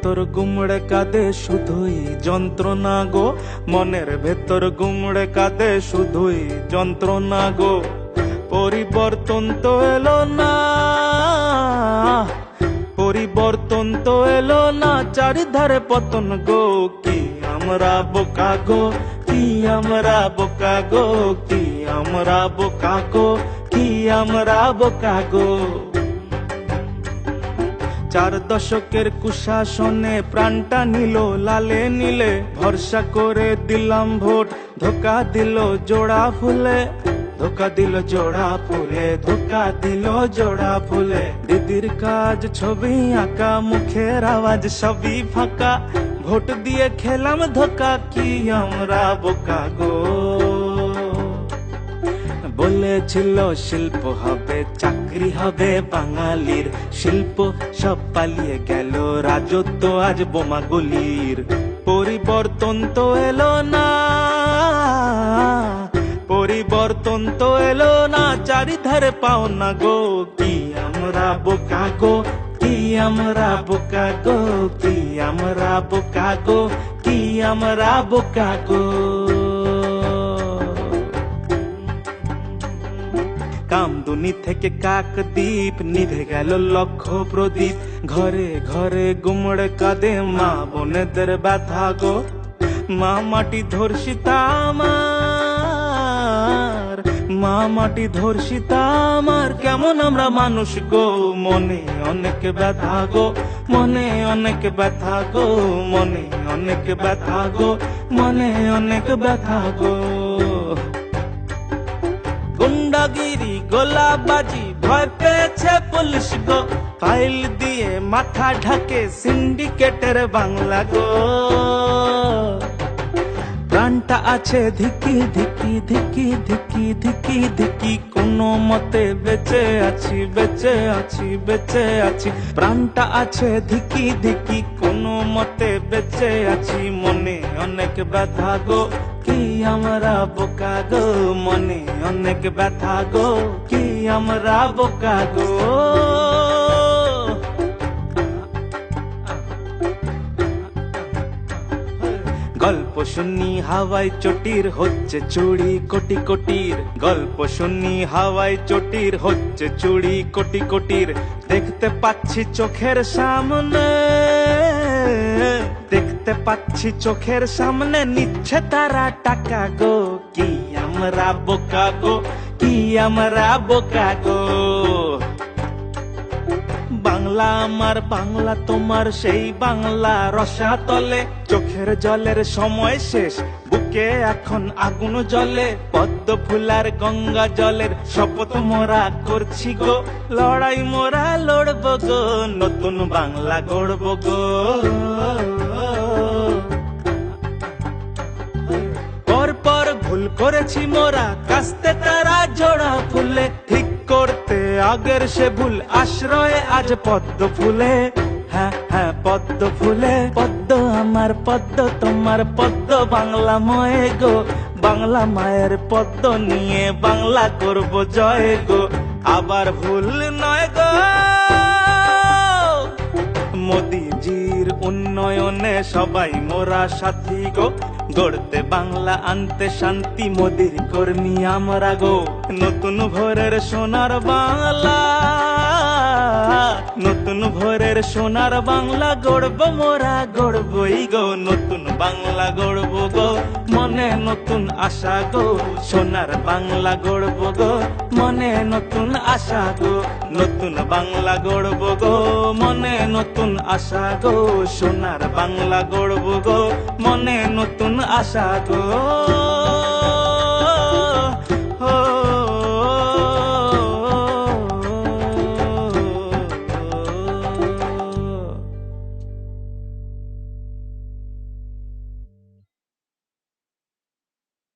ভেতর গুমড়ে কাঁদে শুধুই যন্ত্রণা গো, মনের ভেতর গুমড়ে কাঁদে শুধুই যন্ত্রণা গো। পরিবর্তন তো এলো না, পরিবর্তন তো এলো না, চারিধারে পতন গো। কি আমরা বোকা গো, কি আমরা বোকা গো, কি আমরা বোকা গো, কি আমরা বোকা গো। 4 দশকের কুশাসনে প্রাণটা নিল লালে নীলে, ভরসা করে দিলাম ভোট, ধোকা দিল জোড়া ফুলে, ধোকা দিল জোড়া ফুলে, ধোকা দিল জোড়া ফুলে। দিদির কাজ ছবি আঁকা, মুখের আওয়াজ সবই ফাঁকা, ভোট দিয়ে খেলাম ধোকা। কি আমরা বোকা গো। বলেছিল শিল্প হবে, চাকরি হবে বাঙালির, শিল্প সব পালিয়ে গেল, রাজত্ব আজ বোমাগুলির। পরিবর্তন তো এলো না, পরিবর্তন তো এলো না, চারিধারে পাও না গো। কি আমরা বোকা গো, কি আমরা বোকা গো, কি আমরা বোকা গো, কি আমরা বোকা গো। কামদুনি থেকে কাকদ্বীপ, নিভে গেল লক্ষ প্রদীপ, ঘরে ঘরে গুমড়ে কাঁদে মা বোনেদের ব্যথা গো। মা মাটি ধর্ষিতা আমার, মা মাটি ধর্ষিতা আমার, কেমন আমরা মানুষ গো। মনে অনেক ব্যথা গো, মনে অনেক ব্যথা গো, মনে অনেক ব্যথা গো, মনে অনেক ব্যথা গো। গুন্ডাগিরি গোলাবাজি ভয় পেয়েছে পুলিশ গো, ফাইল দিয়ে মাথা ঢাকে সিন্ডিকেটের বাংলা গো। প্রাণটা আছে ধিকি ধিকি ধিকি ধিকি ধিকি ধিকি, কোনো মতে বেঁচে আছি, বেঁচে আছি, বেঁচে আছি। প্রাণটা আছে ধিকি ধিকি, কোনো মতে বেঁচে আছি। মনে অনেক ব্যথা গো, কি আমরা বোকা গো, মনে অনেক ব্যথা গো, কি আমরা বোকা গো। গল্প শুনি হাওয়ায় চটির, হচ্ছে চুড়ি কোটি কোটির। গল্প শুনি হাওয়ায় চটির, হচ্ছে চুড়ি কোটি কোটির। দেখতে পাচ্ছি চোখের সামনে, দেখতে পাচ্ছি চোখের সামনে, নিচ্ছে তারা টাকা গো। কি আমরা বোকা গো, কি আমরা বোকা গো। বাংলা আমার, বাংলা তোমার, সেই বাংলা রসাতলে। চোখের জলের সময় শেষ, বুকে এখন আগুন জ্বলে। পদ্ম ফুলার গঙ্গা জলের শপথ মোরা করছি গো। লড়াই মোরা লড়ব গো, নতুন বাংলা গড়ব গো। পরপর ভুল করেছি মোরা, কাস্তে তারা জোড়া ফুলে। ঠিক করতে আগের সে ভুল, আশ্রয়ে আজ পদ্ম ফুলে। হ্যাঁ হ্যাঁ পদ্ম ফুলে, পদ্ম আমার পদ্ম তোমার পদ্ম, বাংলা ময়ে গো। বাংলা মায়ের পদ্ম নিয়ে বাংলা করব জয় গো। আবার ভুল নয় গো, মোদিজির উন্নয়নে সবাই মোরা সাথী গো। গড়তে বাংলা, আনতে শান্তি, মোদির কর্মী আমরা গো। নতুন ভোরের সোনার বাংলা, নতুন ভোরের সোনার বাংলা গড়ব মোরা, গড়বই গো। নতুন বাংলা গড়ব গো, মনে নতুন আশা গো। সোনার বাংলা গড়ব গো, মনে নতুন আশা গো। নতুন বাংলা গড়ব গো, মনে নতুন আশা গো। সোনার বাংলা গড়ব গো, মনে নতুন আশা গো।